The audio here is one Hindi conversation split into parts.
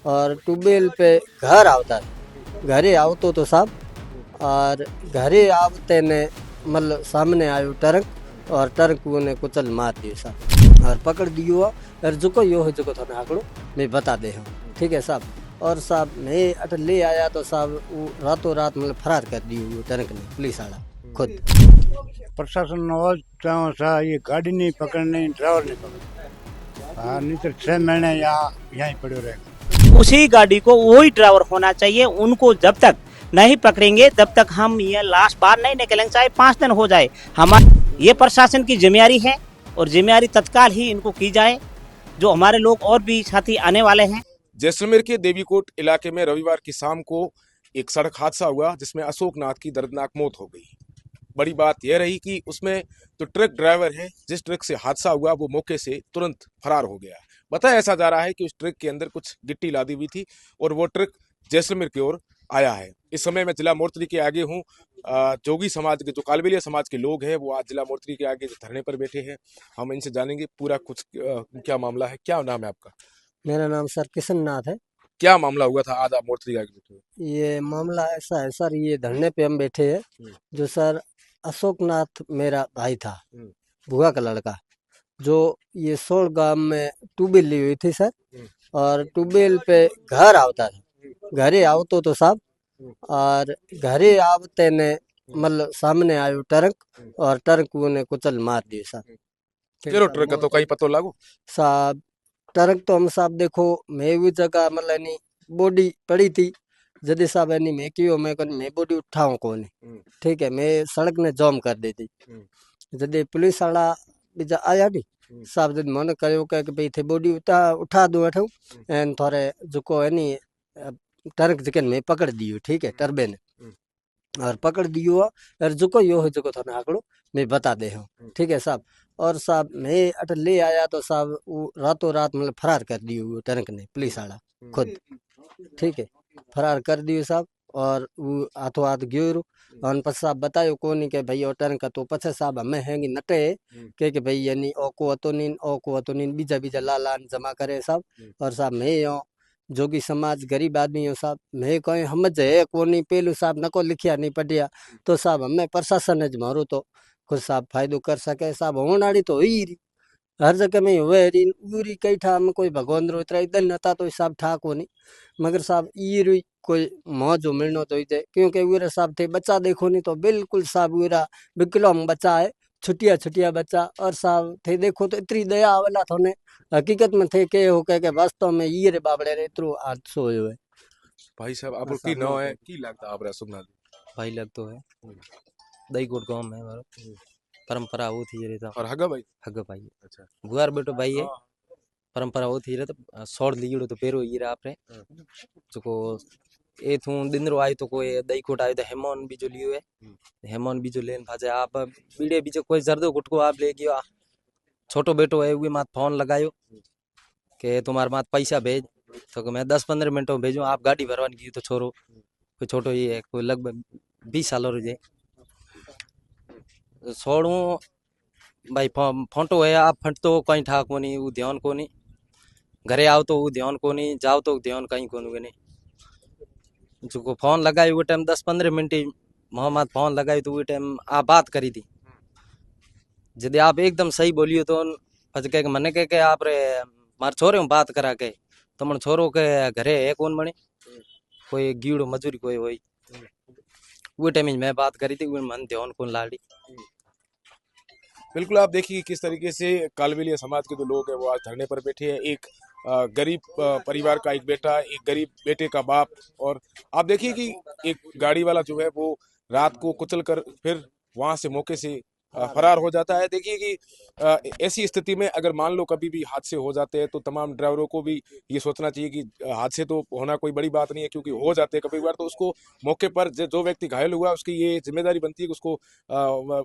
और ट्यूबवेल पे घर આવતા ઘરે આવતો તો સાહેબ और घरे आवते ने मतलब सामने आयो ट्रक और ट्रक ने कुचल मार दियो साहब और पकड़ दियो और जुको यो है जुको थाने आंकड़ो मैं बता दे हूँ ठीक है साहब। और साहब मैं अट ले आया तो साहब वो रातों रात मतलब फरार कर दियो वो ट्रक ने पुलिस वाला खुद। प्रशासन ये गाड़ी नहीं पकड़नी, ड्राइवर नहीं पकड़ना। हाँ, नहीं तो 6 महीने यहाँ यहीं पड़े रहेगा। उसी गाड़ी को वही ड्राइवर होना चाहिए। उनको जब तक नहीं पकड़ेंगे तब तक हम ये लाश बाहर नहीं निकलेंगे, चाहे 5 दिन हो जाए। हमारे ये प्रशासन की जिम्मेदारी है और जिम्मेदारी तत्काल ही इनको की जाए। जो हमारे लोग और भी साथी आने वाले हैं। जैसलमेर के देवीकोट इलाके में रविवार की शाम को एक सड़क हादसा हुआ जिसमें अशोक नाथ की दर्दनाक मौत हो गई। बड़ी बात यह रही कि उसमें जो ट्रक ड्राइवर है, जिस ट्रक से हादसा हुआ, वो मौके से तुरंत फरार हो गया। बताया ऐसा जा रहा है कि उस ट्रक के अंदर कुछ गिट्टी लादी हुई थी और वो ट्रक जैसलमेर की ओर आया है। इस समय मैं जिला मोर्चरी के आगे हूँ। जोगी समाज के, जो कालबेलिया समाज के लोग हैं, वो आज जिला मोर्चरी के आगे धरने पर बैठे हैं। हम इनसे जानेंगे पूरा कुछ क्या मामला है। क्या नाम है आपका? मेरा नाम सर किशन नाथ है। क्या मामला हुआ था आज आप मोर्चरी के आगे बैठे हो? ये मामला ऐसा है सर, ये धरने पे हम बैठे हैं जो सर अशोक नाथ मेरा भाई था, बुआ का लड़का, जो ये सोल गांव में ट्यूबवेल ली हुई थी सर और ट्यूबवेल पे घर आवता था घरे आवतो तो साहब और घरे आवते ने मतलब सामने आयो ट्रक और ट्रक ने कुचल मार दियो साहब। केरो ट्रक तो कहीं पतो लागो साहब ट्रक तो हम साहब देखो मैं भी जगह मतलब नहीं बॉडी पड़ी थी जदे साहब एनी मैं कियो मैं बॉडी उठाऊं कौन ठीक है, मैं सड़क ने जाम कर दी थी। जदे पुलिस वाला बीजा आया नी साहब जद मन कयो के भाई थे बॉडी उठा दो अठू एन थोड़े जुको है नी ट्रक जके मैं पकड़ दियो ठीक है टर्बे ने और पकड़ दियो और जुको यो है जुको थाने आंकड़ो मैं बता दे हूँ ठीक है साहब। और साहब मैं अट ले आया तो साहब वो रातों रात मतलब फरार कर दियो वो ट्रक ने पुलिस वाला खुद ठीक है फरार कर दियो साहब। और वो हाथों हाथ गियो और पछ साहब बतायो कोनी के भाई ओ ट्रक तो पछे साहब हमें हैंगी नटे के भाई यानी ओको हतो नी बीजा बीजा लालान जमा करे साहब। और साहब मैं यो जोगी समाज गरीब आदमी हो साहब मैं कहीं समझ है कोनी पेलू साहब नको लिखिया नहीं पढ़िया तो साहब हमें प्रशासन ज मारो तो कुछ साहब फायदो कर सके साहब होनाड़ी तो ही रही हर जगह में हुए री उरी कई ठा में कोई भगवान रो इतना इधर नता तो साहब ठा को नहीं मगर साहब ई रही कोई मौज मिलनो तो इधर क्योंकि उरे साहब थे बच्चा देखो नहीं तो बिल्कुल साहब उरा विकलांग बच्चा है छुटिया छुटिया बच्चा और साहब थे देखो तो इतनी दया वाला थोने हकीकत में थे के हो के वास्तव में ये रे बाबड़े रे इतरो हादसो होयो है। भाई साहब आप की न है की लगता आप रे सुना भाई लगतो है दईकोट गांव में हमारा परंपरा वो थी रे था और हगा भाई हग भाई अच्छा गुआर बेटो भाई है परंपरा वो थी रे तो सोड़ लीड़ो तो पेरो ही रे आपरे जो ए थू दिन रो आई तो कोई दईकोट आयो तो हेमोन भी जो लियो है हेमोन भी जो लेन भाजे आप बीड़े बीजे कोई जर्दो गुटको आप ले गयो छोटो बेटो है वे मात फोन लगायो के तुम्हारे मात पैसा भेज तो मैं 10-15 मिनट में भेजूं आप गाड़ी भरवान की तो छोरो कोई छोटो ही है कोई लगभग 20 साल रो जे छोड़ू भाई फोटो है आप फंट तो कहीं ठा कोनी वो ध्यान कोनी घरे आओ तो वो ध्यान कोनी जाओ तो ध्यान कहीं कोनी नहीं जो फोन लगाई वो टाइम 10-15 मिनट मोहम्मद फोन लगाई तो वो टाइम आप बात करी थी यदि आप एकदम सही बोलियो तो कह मने के आप रे मार छोरे बात करा के तो मन छोरो के घरे है कौन बने कोई गीड़ो मजूरी कोई होई वो टाइम मैं बात करी थी वो मन ध्यान कौन लाड़ी। बिल्कुल आप देखिए किस तरीके से कालबेलिया समाज के जो लोग हैं वो आज धरने पर बैठे हैं। एक गरीब परिवार का एक बेटा, एक गरीब बेटे का बाप, और आप देखिए कि एक गाड़ी वाला जो है वो रात को कुचल कर फिर वहां से मौके से फरार हो जाता है। देखिए कि ऐसी स्थिति में अगर मान लो कभी भी हादसे हो जाते हैं तो तमाम ड्राइवरों को भी ये सोचना चाहिए कि हादसे तो होना कोई बड़ी बात नहीं है, क्योंकि हो जाते हैं कभी बार तो उसको मौके पर जो व्यक्ति घायल हुआ उसकी ये जिम्मेदारी बनती है कि उसको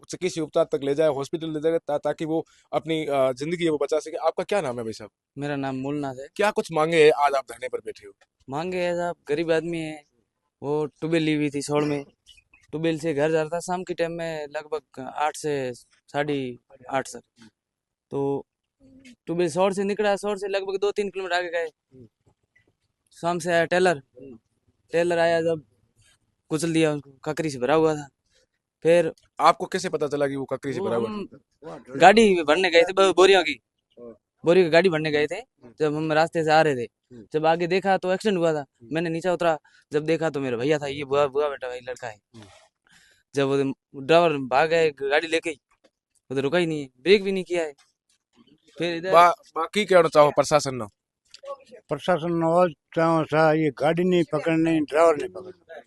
चिकित्सीय उपचार तक ले जाए, हॉस्पिटल ले जाए, ताकि वो अपनी जिंदगी है वो बचा सके। आपका क्या नाम है भाई साहब? मेरा नाम मूलनाथ है। क्या कुछ मांगे हैं आज आप धरने पर बैठे हो? मांगे है साहब गरीब आदमी है वो ट्यूबवेल ली हुई थी सोड़ में ट्यूबवेल से घर जा रहा था शाम के टाइम में लगभग 8 से 8:30 तक तो ट्यूबवेल सोड़ से निकला सोड़ से लगभग 2-3 किलोमीटर आगे गए शाम से आया टेलर। टेलर आया जब कुचल दिया उसको, ककरी से भरा हुआ था। फिर आपको कैसे पता चला कि वो ककरी से वो भरा हुआ हम था? गाड़ी भरने गए थे बोरियों की, बोरियों की गाड़ी भरने गए थे। जब हम रास्ते से आ रहे थे, जब आगे देखा तो एक्सीडेंट हुआ था। मैंने नीचे उतरा, जब देखा तो मेरा भैया था, ये बुआ बुआ बेटा भाई लड़का है। जब वो ड्राइवर भाग गए गाड़ी लेके, उधर रुका ही नहीं है, ब्रेक भी नहीं किया है। फिर इधर बाकी कहना चाहो प्रशासन ने? प्रशासन ने और चाहो सा ये गाड़ी नहीं पकड़नी, ड्राइवर नहीं पकड़ना।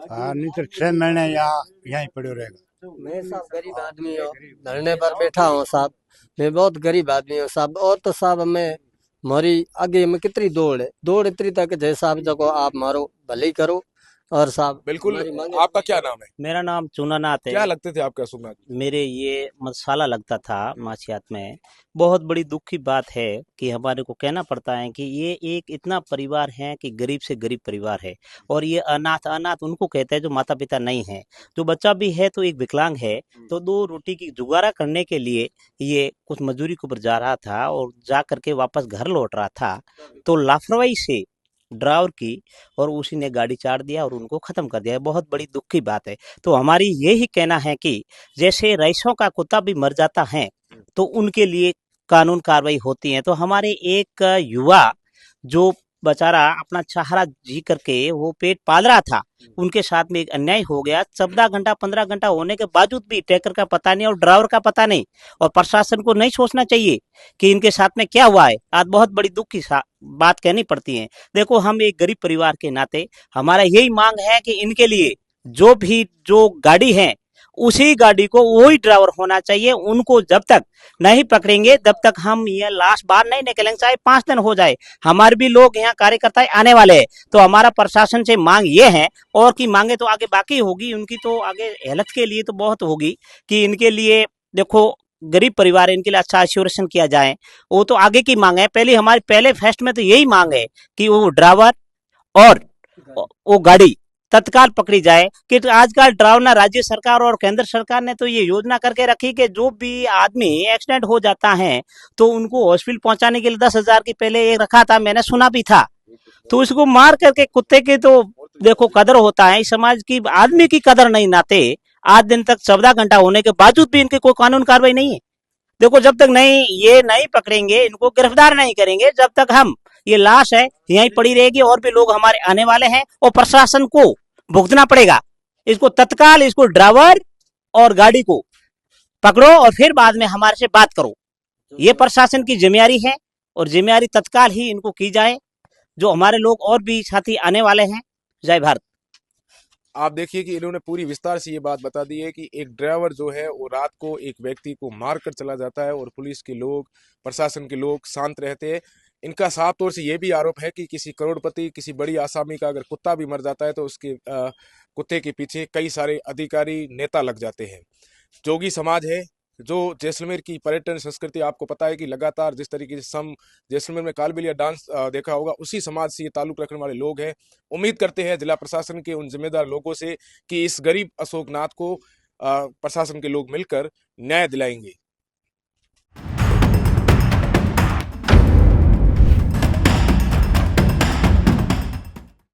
हाँ, नहीं तो 6 महीने यहाँ यहीं पड़े रहेगा। मैं साहब गरीब आदमी हूँ, धरने पर बैठा हूँ साहब। मैं बहुत गरीब आदमी हूँ साहब। और तो साहब मैं मोरी आगे में कितनी दौड़ है, दौड़ इतनी तक जय साहब जगो आप मारो भले ही करो। और साहब बिल्कुल। हमारी मांगे आपका क्या नाम है? मेरा नाम चुनानाथ क्या है। लगते थे आपका सुना? मेरे ये मसाला लगता था माछियात में। बहुत बड़ी दुख की बात है कि हमारे को कहना पड़ता है कि ये एक इतना परिवार है कि गरीब से गरीब परिवार है। और ये अनाथ, अनाथ उनको कहते हैं जो माता पिता नहीं है, जो बच्चा भी है तो एक विकलांग है। तो 2 रोटी की जुगारा करने के लिए ये कुछ मजदूरी के ऊपर जा रहा था और जा करके वापस घर लौट रहा था, तो लापरवाही से ड्राइवर की और उसी ने गाड़ी चाट दिया और उनको खत्म कर दिया। बहुत बड़ी दुख की बात है। तो हमारी यही कहना है कि जैसे रईसों का कुत्ता भी मर जाता है तो उनके लिए कानून कार्रवाई होती है। तो हमारे एक युवा जो बेचारा अपना चाहरा जी करके वो पेट पाल रहा था, उनके साथ में एक अन्याय हो गया। 14 घंटा 15 घंटा होने के बावजूद भी टैंकर का पता नहीं और ड्राइवर का पता नहीं। और प्रशासन को नहीं सोचना चाहिए कि इनके साथ में क्या हुआ है। आज बहुत बड़ी दुख की बात कहनी पड़ती है। देखो, हम एक गरीब परिवार के नाते हमारा यही मांग है कि इनके लिए जो गाड़ी है उसी गाड़ी को वही ड्राइवर होना चाहिए। उनको जब तक नहीं पकड़ेंगे तब तक हम ये लाश बाहर नहीं निकलेंगे, चाहे 5 दिन हो जाए। हमारे भी लोग यहाँ कार्यकर्ता आने वाले हैं। तो हमारा प्रशासन से मांग ये है, और की मांगे तो आगे बाकी होगी, उनकी तो आगे हेल्थ के लिए तो बहुत होगी कि इनके लिए देखो गरीब परिवार है, इनके लिए अच्छा एश्योरेशन किया जाए। वो तो आगे की मांग है। पहले फर्स्ट में तो यही मांग है कि वो ड्राइवर और वो गाड़ी तत्काल पकड़ी जाए। कि आजकल ड्राइवर राज्य सरकार और केंद्र सरकार ने तो ये योजना करके रखी कि जो भी आदमी एक्सीडेंट हो जाता है तो उनको हॉस्पिटल पहुंचाने के लिए 10,000 की पहले एक रखा था, मैंने सुना भी था। तो इसको मार करके कुत्ते की तो देखो कदर होता है, इस समाज की आदमी की कदर नहीं नाते आज दिन तक 14 घंटा होने के बावजूद भी इनकी कोई कानून कार्रवाई नहीं है। देखो, जब तक ये नहीं पकड़ेंगे, इनको गिरफ्तार नहीं करेंगे, जब तक हम ये लाश है यहीं पड़ी रहेगी। और भी लोग हमारे आने वाले हैं और प्रशासन को भुगतना पड़ेगा। इसको तत्काल, इसको ड्राइवर और गाड़ी को पकड़ो और फिर बाद में हमारे से बात करो। ये प्रशासन की जिम्मेदारी है और जिम्मेदारी तत्काल ही इनको की जाए। जो हमारे लोग और भी साथी आने वाले हैं। जय भारत। आप देखिए कि इन्होंने पूरी विस्तार से ये बात बता दी है कि एक ड्राइवर जो है वो रात को एक व्यक्ति को मार कर चला जाता है और पुलिस के लोग, प्रशासन के लोग शांत रहते हैं। इनका साफ तौर से ये भी आरोप है कि किसी करोड़पति, किसी बड़ी आसामी का अगर कुत्ता भी मर जाता है तो उसके कुत्ते के पीछे कई सारे अधिकारी, नेता लग जाते हैं। जोगी समाज है, जो जैसलमेर की पर्यटन संस्कृति आपको पता है कि लगातार जिस तरीके से जैसलमेर में कालबेलिया डांस देखा होगा, उसी समाज से ये ताल्लुक रखने वाले लोग हैं। उम्मीद करते हैं जिला प्रशासन के उन जिम्मेदार लोगों से कि इस गरीब अशोकनाथ को प्रशासन के लोग मिलकर न्याय दिलाएंगे।